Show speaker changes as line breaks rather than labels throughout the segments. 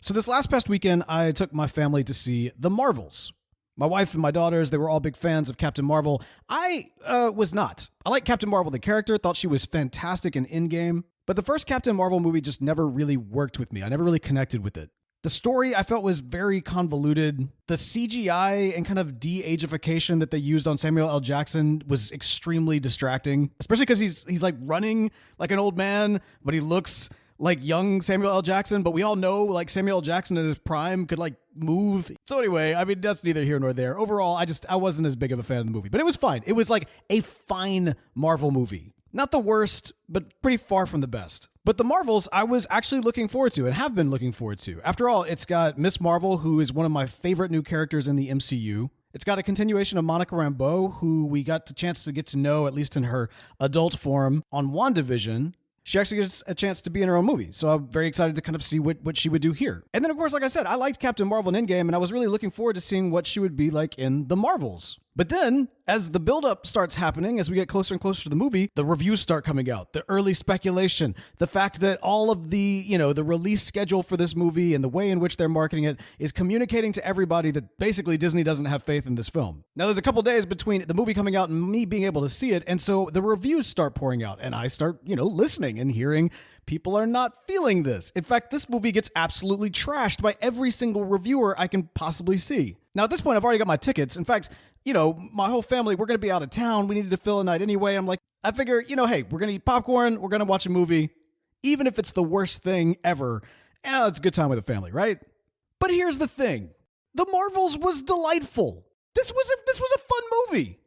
So this last past weekend, I took my family to see The Marvels. My wife and my daughters, they were all big fans of Captain Marvel. I was not. I like Captain Marvel, the character, thought she was fantastic in Endgame. But the first Captain Marvel movie just never really worked with me. I never really connected with it. The story I felt was very convoluted. The CGI and kind of de-ageification that they used on Samuel L. Jackson was extremely distracting, especially because he's like running like an old man, but he looks like young Samuel L. Jackson. But we all know like Samuel L. Jackson in his prime could like move. So anyway, I mean, that's neither here nor there. Overall, I wasn't as big of a fan of the movie, but it was fine. It was like a fine Marvel movie. Not the worst, but pretty far from the best. But The Marvels, I was actually looking forward to and have been looking forward to. After all, it's got Miss Marvel, who is one of my favorite new characters in the MCU. It's got a continuation of Monica Rambeau, who we got a chance to get to know, at least in her adult form, on WandaVision. She actually gets a chance to be in her own movie, so I'm very excited to kind of see what she would do here. And then, of course, like I said, I liked Captain Marvel in Endgame, and I was really looking forward to seeing what she would be like in The Marvels. But then, as the buildup starts happening, as we get closer and closer to the movie, the reviews start coming out, the early speculation, the fact that all of the, the release schedule for this movie and the way in which they're marketing it is communicating to everybody that basically Disney doesn't have faith in this film. Now, there's a couple days between the movie coming out and me being able to see it, and so the reviews start pouring out, and I start, listening and hearing people are not feeling this. In fact, this movie gets absolutely trashed by every single reviewer I can possibly see. Now, at this point, I've already got my tickets. In fact, my whole family, we're going to be out of town. We needed to fill a night anyway. I'm like, I figure, hey, we're going to eat popcorn. We're going to watch a movie. Even if it's the worst thing ever, it's a good time with the family, right? But here's the thing. The Marvels was delightful. This was a fun movie.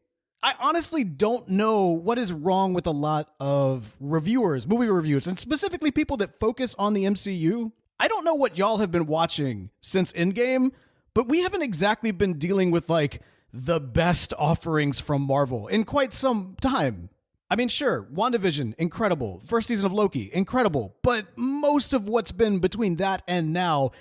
I honestly don't know what is wrong with a lot of reviewers, movie reviewers, and specifically people that focus on the MCU. I don't know what y'all have been watching since Endgame, but we haven't exactly been dealing with like the best offerings from Marvel in quite some time. I mean, sure, WandaVision, incredible. First season of Loki, incredible. But most of what's been between that and now,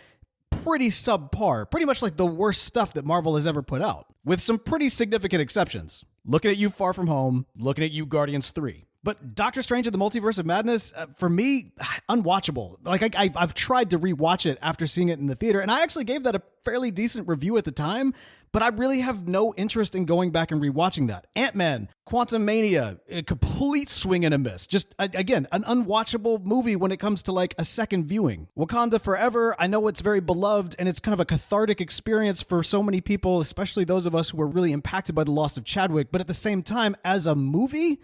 pretty subpar. Pretty much like the worst stuff that Marvel has ever put out, with some pretty significant exceptions. Looking at you, Far From Home. Looking at you, Guardians 3. But Doctor Strange and the Multiverse of Madness, for me, unwatchable. Like, I've tried to rewatch it after seeing it in the theater, and I actually gave that a fairly decent review at the time, but I really have no interest in going back and rewatching that. Ant-Man, Quantumania, a complete swing and a miss. Just, again, an unwatchable movie when it comes to, like, a second viewing. Wakanda Forever, I know it's very beloved, and it's kind of a cathartic experience for so many people, especially those of us who were really impacted by the loss of Chadwick, but at the same time, as a movie,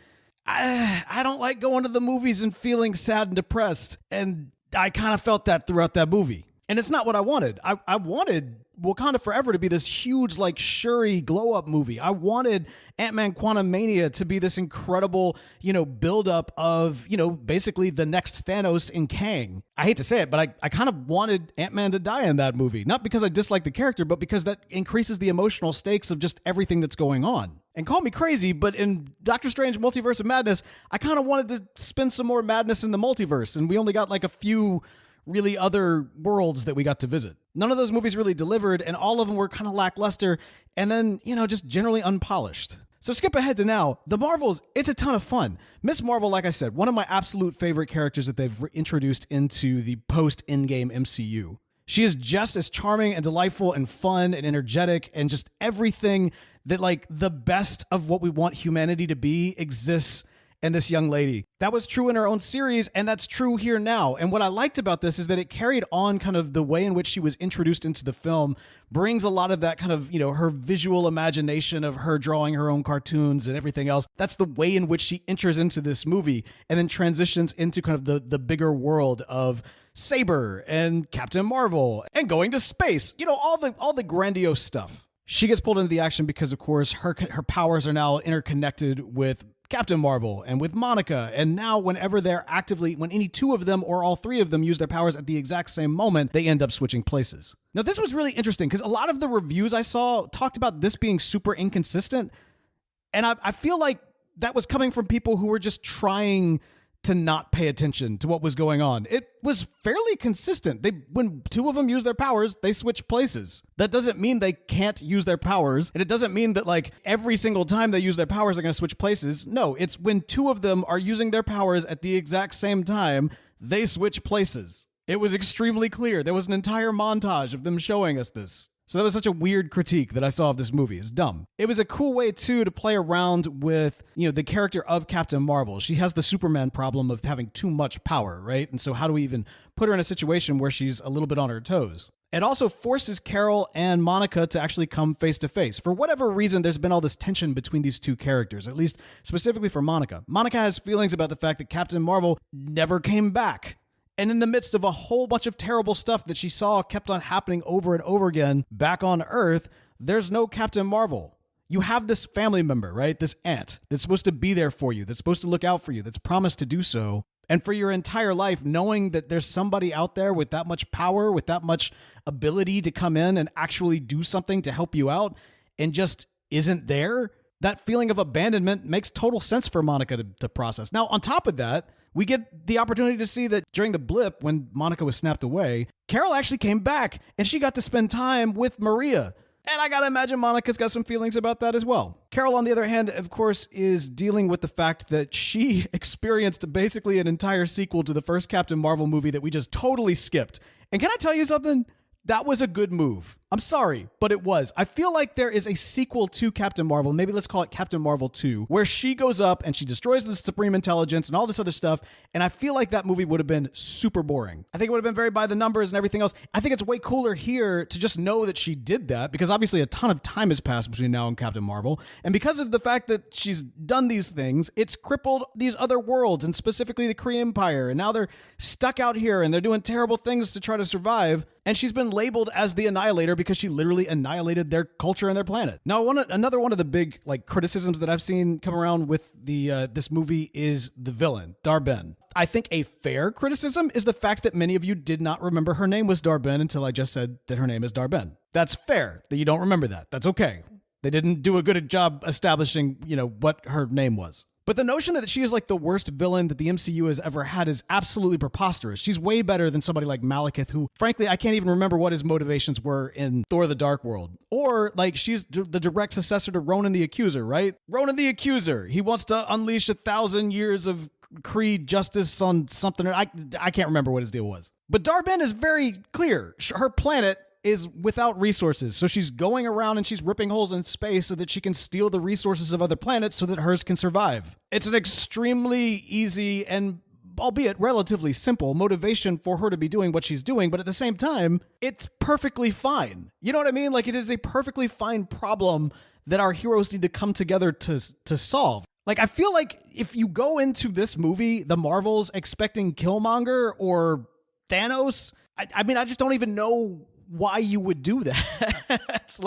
I don't like going to the movies and feeling sad and depressed, and I kind of felt that throughout that movie. And it's not what I wanted. I wanted Wakanda Forever to be this huge, like, Shuri glow-up movie. I wanted Ant-Man Quantumania to be this incredible, build-up of, basically the next Thanos in Kang. I hate to say it, but I kind of wanted Ant-Man to die in that movie. Not because I dislike the character, but because that increases the emotional stakes of just everything that's going on. And call me crazy, but in Doctor Strange Multiverse of Madness, I kind of wanted to spend some more madness in the multiverse, and we only got like a few really other worlds that we got to visit. None of those movies really delivered, and all of them were kind of lackluster, and then, just generally unpolished. So skip ahead to now. The Marvels, it's a ton of fun. Miss Marvel, like I said, one of my absolute favorite characters that they've introduced into the post-Endgame MCU. She is just as charming and delightful and fun and energetic and just everything that, like, the best of what we want humanity to be exists in this young lady. That was true in her own series, and that's true here now. And what I liked about this is that it carried on kind of the way in which she was introduced into the film, brings a lot of that kind of, her visual imagination of her drawing her own cartoons and everything else. That's the way in which she enters into this movie and then transitions into kind of the bigger world of Saber and Captain Marvel and going to space, all the grandiose stuff. She gets pulled into the action because, of course, her powers are now interconnected with Captain Marvel and with Monica, and now whenever when any two of them or all three of them use their powers at the exact same moment, they end up switching places. Now, this was really interesting because a lot of the reviews I saw talked about this being super inconsistent, and I feel like that was coming from people who were just trying to not pay attention to what was going on. It was fairly consistent. When two of them use their powers, they switch places. That doesn't mean they can't use their powers, and it doesn't mean that like every single time they use their powers, they're going to switch places. No, it's when two of them are using their powers at the exact same time, they switch places. It was extremely clear. There was an entire montage of them showing us this. So that was such a weird critique that I saw of this movie. It's dumb. It was a cool way, too, to play around with, the character of Captain Marvel. She has the Superman problem of having too much power, right? And so how do we even put her in a situation where she's a little bit on her toes? It also forces Carol and Monica to actually come face to face. For whatever reason, there's been all this tension between these two characters, at least specifically for Monica. Monica has feelings about the fact that Captain Marvel never came back. And in the midst of a whole bunch of terrible stuff that she saw kept on happening over and over again back on Earth, there's no Captain Marvel. You have this family member, right? This aunt that's supposed to be there for you, that's supposed to look out for you, that's promised to do so. And for your entire life, knowing that there's somebody out there with that much power, with that much ability to come in and actually do something to help you out and just isn't there, that feeling of abandonment makes total sense for Monica to process. Now, on top of that, we get the opportunity to see that during the blip when Monica was snapped away, Carol actually came back and she got to spend time with Maria. And I gotta imagine Monica's got some feelings about that as well. Carol, on the other hand, of course, is dealing with the fact that she experienced basically an entire sequel to the first Captain Marvel movie that we just totally skipped. And can I tell you something? That was a good move. I'm sorry, but it was. I feel like there is a sequel to Captain Marvel, maybe let's call it Captain Marvel 2, where she goes up and she destroys the Supreme Intelligence and all this other stuff, and I feel like that movie would have been super boring. I think it would have been very by the numbers and everything else. I think it's way cooler here to just know that she did that, because obviously a ton of time has passed between now and Captain Marvel, and because of the fact that she's done these things, it's crippled these other worlds, and specifically the Kree Empire, and now they're stuck out here, and they're doing terrible things to try to survive, and she's been labeled as the Annihilator because she literally annihilated their culture and their planet. Now, another one of the big criticisms that I've seen come around with this movie is the villain, Dar-Benn. I think a fair criticism is the fact that many of you did not remember her name was Dar-Benn until I just said that her name is Dar-Benn. That's fair that you don't remember that. That's okay. They didn't do a good job establishing, what her name was. But the notion that she is like the worst villain that the MCU has ever had is absolutely preposterous. She's way better than somebody like Malekith, who, frankly, I can't even remember what his motivations were in Thor the Dark World. Or, she's the direct successor to Ronan the Accuser, right? Ronan the Accuser. He wants to unleash 1,000 years of Kree justice on something. I can't remember what his deal was. But Dar-Benn is very clear. Her planet is without resources. So she's going around and she's ripping holes in space so that she can steal the resources of other planets so that hers can survive. It's an extremely easy and albeit relatively simple motivation for her to be doing what she's doing, but at the same time, it's perfectly fine. You know what I mean? It is a perfectly fine problem that our heroes need to come together to solve. I feel like if you go into this movie, The Marvels, expecting Killmonger or Thanos, I just don't even know why you would do that. It's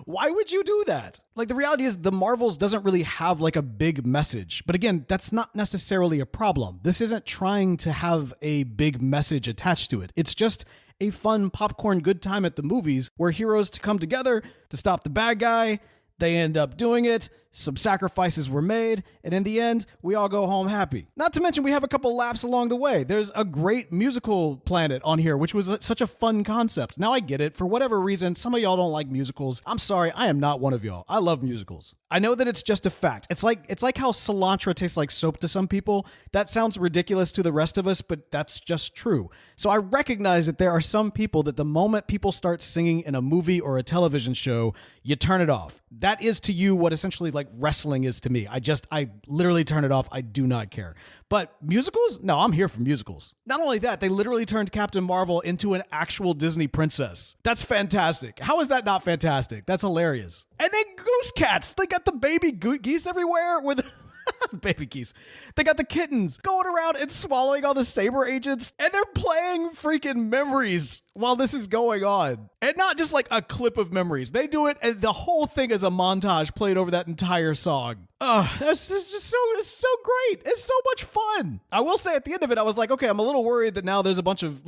why would you do that? The reality is The Marvels doesn't really have a big message. But again, that's not necessarily a problem. This isn't trying to have a big message attached to it. It's just a fun popcorn good time at the movies where heroes to come together to stop the bad guy. They end up doing it. Some sacrifices were made, and in the end, we all go home happy. Not to mention, we have a couple laughs along the way. There's a great musical planet on here, which was such a fun concept. Now I get it. For whatever reason, some of y'all don't like musicals. I'm sorry, I am not one of y'all. I love musicals. I know that it's just a fact. It's like how cilantro tastes like soap to some people. That sounds ridiculous to the rest of us, but that's just true. So I recognize that there are some people that the moment people start singing in a movie or a television show, you turn it off. That is to you what essentially wrestling is to me. I literally turn it off. I do not care. But musicals? No, I'm here for musicals. Not only that, they literally turned Captain Marvel into an actual Disney princess. That's fantastic. How is that not fantastic? That's hilarious. And then goose cats. They got the baby geese everywhere with baby geese. They got the kittens going around and swallowing all the Saber agents, and they're playing freaking Memories while this is going on. And not just a clip of Memories. They do it, and the whole thing is a montage played over that entire song. That's just so great. It's so much fun. I will say at the end of it, I was like, okay, I'm a little worried that now there's a bunch of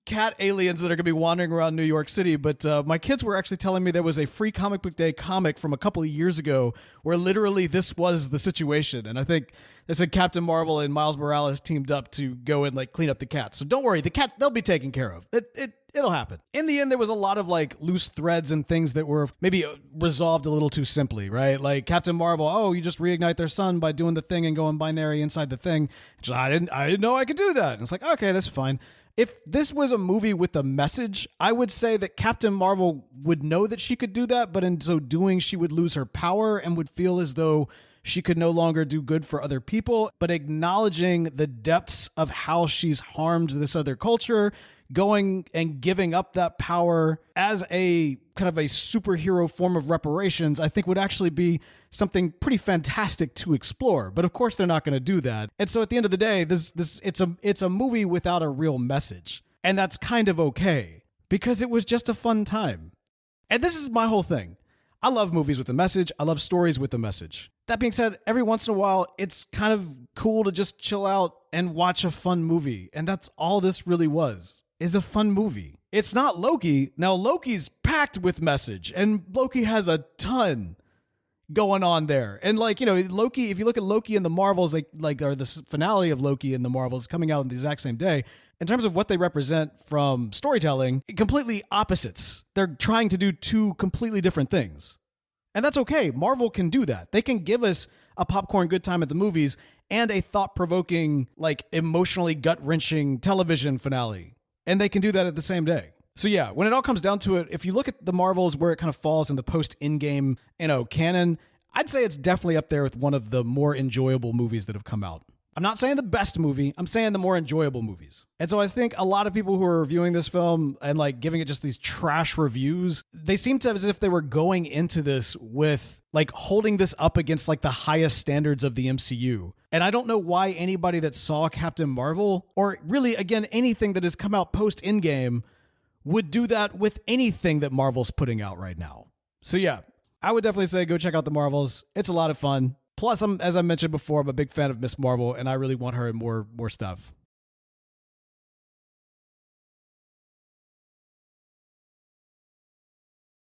cat aliens that are going to be wandering around New York City, but my kids were actually telling me there was a free comic book day comic from a couple of years ago where literally this was the situation, and I think they said Captain Marvel and Miles Morales teamed up to go and like clean up the cat. So don't worry, the cat, they'll be taken care of. It'll happen. In the end, there was a lot of like loose threads and things that were maybe resolved a little too simply, right? Like Captain Marvel, oh, you just reignite their sun by doing the thing and going binary inside the thing. I didn't know I could do that. And it's like, okay, that's fine. If this was a movie with a message, I would say that Captain Marvel would know that she could do that, but in so doing, she would lose her power and would feel as though she could no longer do good for other people. But acknowledging the depths of how she's harmed this other culture, going and giving up that power as a kind of a superhero form of reparations, I think would actually be something pretty fantastic to explore. But of course, they're not going to do that. And so at the end of the day, it's a movie without a real message. And that's kind of okay because it was just a fun time. And this is my whole thing. I love movies with a message. I love stories with a message. That being said, every once in a while, it's kind of cool to just chill out and watch a fun movie. And that's all this really was, is a fun movie. It's not Loki. Now, Loki's packed with message, and Loki has a ton going on there. And like, you know, Loki, if you look at Loki in the Marvels, or the finale of Loki in the Marvels coming out on the exact same day, in terms of what they represent from storytelling, completely opposites. They're trying to do two completely different things. And that's okay. Marvel can do that. They can give us a popcorn good time at the movies and a thought-provoking, like emotionally gut-wrenching television finale. And they can do that at the same day. So yeah, when it all comes down to it, if you look at the Marvels where it kind of falls in the post-Endgame, canon, I'd say it's definitely up there with one of the more enjoyable movies that have come out. I'm not saying the best movie, I'm saying the more enjoyable movies. And so I think a lot of people who are reviewing this film and like giving it just these trash reviews, they seem to as if they were going into this with like holding this up against like the highest standards of the MCU. And I don't know why anybody that saw Captain Marvel, or really again, anything that has come out post Endgame, would do that with anything that Marvel's putting out right now. So yeah, I would definitely say go check out the Marvels. It's a lot of fun. Plus, as I mentioned before, I'm a big fan of Miss Marvel, and I really want her in more stuff.